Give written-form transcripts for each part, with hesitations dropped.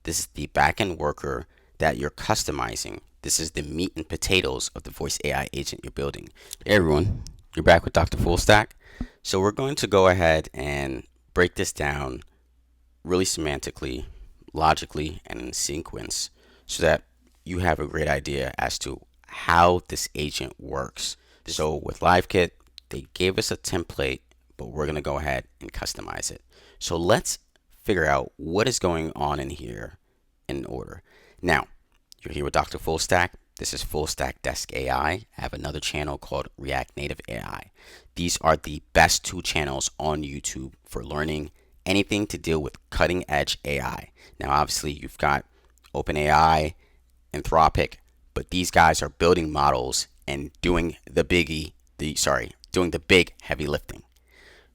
This is the backend worker that you're customizing. This is the meat and potatoes of the voice AI agent you're building. Hey everyone, you're back with Dr. Fullstack. So we're going to go ahead and break this down really semantically, logically, and in sequence so that you have a great idea as to how this agent works. So with LiveKit, they gave us a template, but we're going to go ahead and customize it. So let's figure out what is going on in here in order. Now, you're here with Dr. Fullstack. This is Fullstack Desk AI. I have another channel called React Native AI. These are the best two channels on YouTube for learning anything to deal with cutting edge AI. Now, obviously, you've got OpenAI, Anthropic, but these guys are building models and doing the doing the big heavy lifting.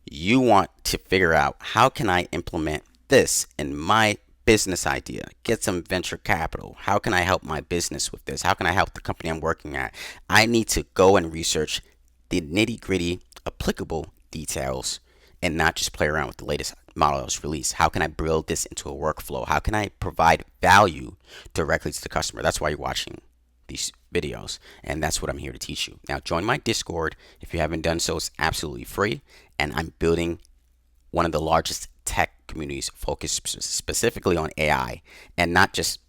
You want to figure out, how can I implement this in my business idea, get some venture capital? How can I help my business with this? How can I help the company I'm working at? I need to go and research the nitty gritty applicable details and not just play around with the latest model that was released. How can I build this into a workflow? How can I provide value directly to the customer? That's why you're watching these videos, and that's what I'm here to teach you. Now, join my Discord if you haven't done so. It's absolutely free, and I'm building one of the largest tech communities focused specifically on AI, and not just,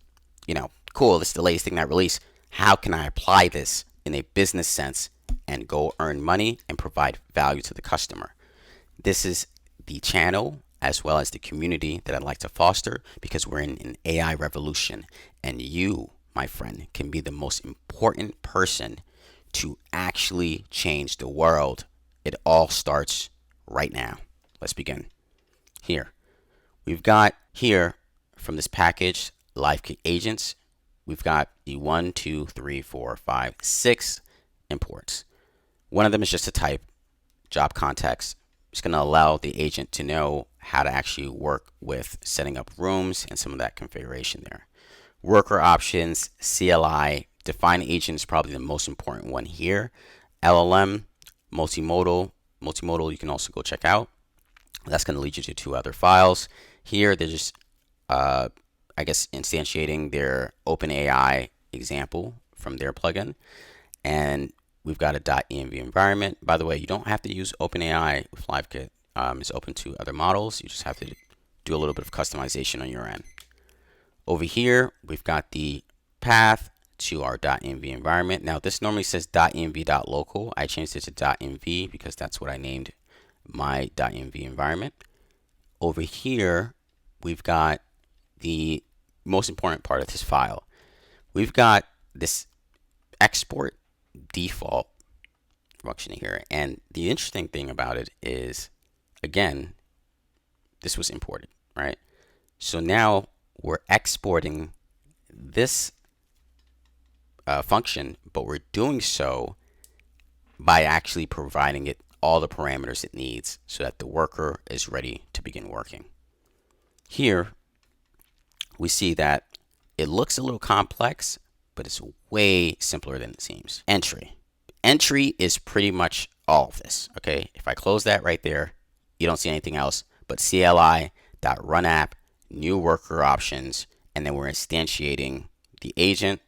cool, this is the latest thing that released. How can I apply this in a business sense and go earn money and provide value to the customer? This is the channel as well as the community that I'd like to foster, because we're in an AI revolution, and you, my friend, can be the most important person to actually change the world. It all starts right now. Let's begin. Here, we've got here from this package, LiveKit agents, we've got the 1, 2, 3, 4, 5, 6 imports. One of them is just a type, job context. It's going to allow the agent to know how to actually work with setting up rooms and some of that configuration there. Worker options, CLI, define agent is probably the most important one here. LLM, multimodal you can also go check out. That's going to lead you to two other files. Here they're just instantiating their OpenAI example from their plugin, and we've got a .env environment. By the way, you don't have to use OpenAI with LiveKit. It's open to other models. You just have to do a little bit of customization on your end. Over here, we've got the path to our .env environment. Now, this normally says .env.local. I changed it to .env because that's what I named my .env environment. Over here, we've got the most important part of this file. We've got this export default function here, and the interesting thing about it is, again, this was imported, right? So now we're exporting this function, but we're doing so by actually providing it all the parameters it needs so that the worker is ready to begin working. Here we see that it looks a little complex, but it's way simpler than it seems. Entry is pretty much all of this. Okay, if I close that right there, you don't see anything else but CLI.runApp, new worker options, and then we're instantiating the agent,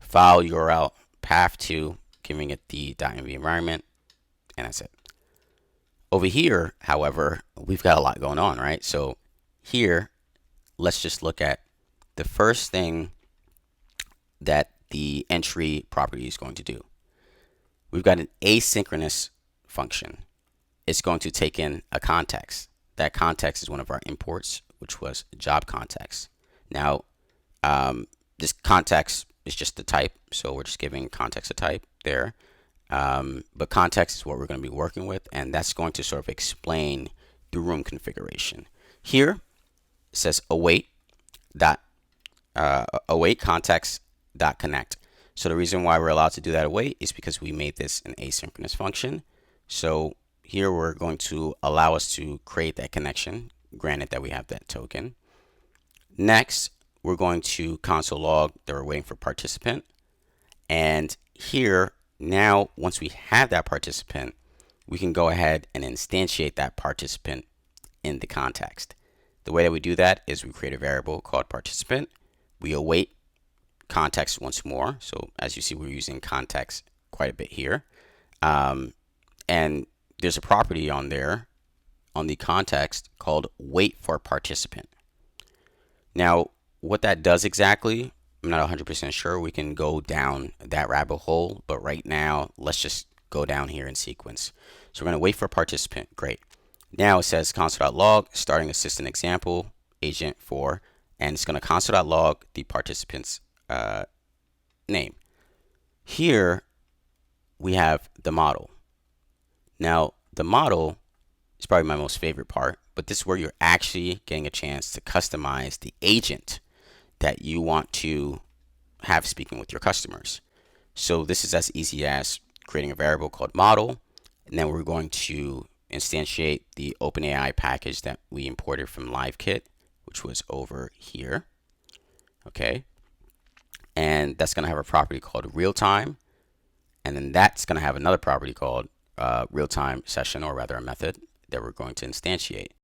file URL, path to, giving it the .env environment, and that's it. Over here, however, we've got a lot going on, right? So here, let's just look at the first thing that the entry property is going to do. We've got an asynchronous function. It's going to take in a context. That context is one of our imports, which was job context. Now, this context is just the type, so we're just giving context a type there. But context is what we're going to be working with, and that's going to sort of explain the room configuration. Here, it says await context.connect. So the reason why we're allowed to do that await is because we made this an asynchronous function. So here we're going to allow us to create that connection, granted that we have that token. Next, we're going to console log that we're waiting for participant. And here, now, once we have that participant, we can go ahead and instantiate that participant in the context. The way that we do that is we create a variable called participant. We await context once more. So as you see, we're using context quite a bit here. And there's a property on there on the context called wait for participant. Now, what that does exactly, I'm not 100% sure. We can go down that rabbit hole, but right now, let's just go down here in sequence. So we're going to wait for participant. Great. Now it says console.log starting assistant example agent 4, and it's going to console.log the participant's name. Here we have the model. Now the model is probably my most favorite part, but this is where you're actually getting a chance to customize the agent that you want to have speaking with your customers. So this is as easy as creating a variable called model, and then we're going to instantiate the OpenAI package that we imported from LiveKit, which was over here. Okay, and that's going to have a property called real time, and then that's going to have another property called real time session, or rather a method that we're going to instantiate.